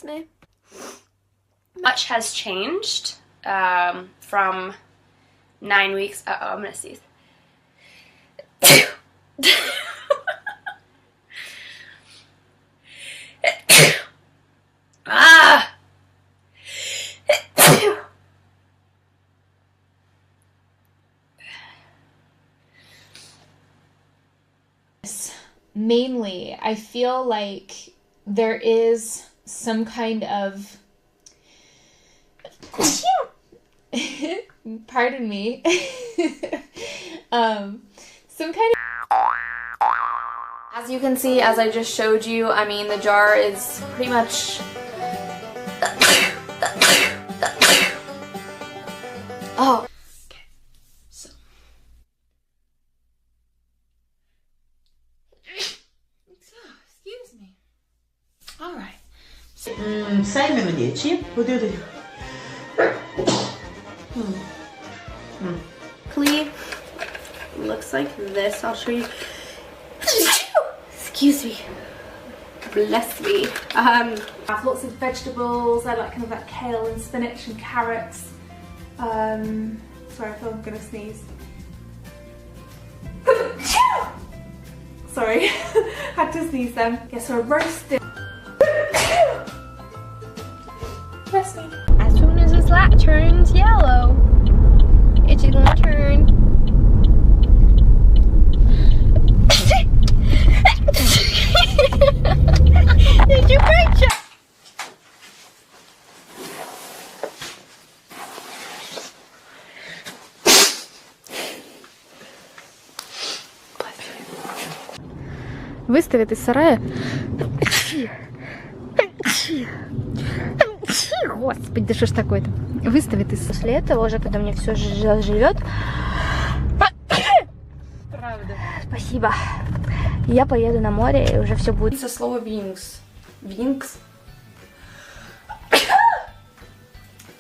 Me. Much has changed from 9 weeks. Uh oh, I'm gonna sneeze. Ah! Mainly, I feel like there is some kind of pardon me some kind of, as you can see, as I just showed you, I mean, the jar is pretty much oh, okay. So excuse me. All right. Same minuutje. Hoe doe je Clee looks like this. I'll show you. Excuse me. Bless me. I have lots of vegetables. I like kind of that kale and spinach and carrots. Sorry, I feel I'm gonna sneeze. Sorry, had to sneeze then. Yeah, so a roasted. Bless me. As soon as this light turns yellow, it's gonna turn. Did you break it? Выставит из сарая. Господи, да что ж такое-то? Выставит из... После этого уже, когда мне все живет. Правда. Спасибо. Я поеду на море, и уже все будет. Со слова винкс. Винкс.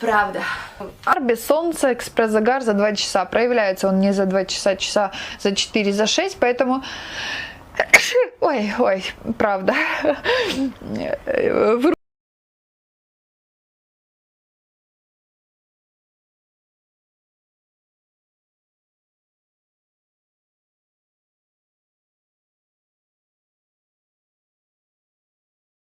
Правда. Без солнца экспресс-загар за 2 часа. Проявляется он не за 2 часа, за 4, за 6, поэтому... Ой, правда.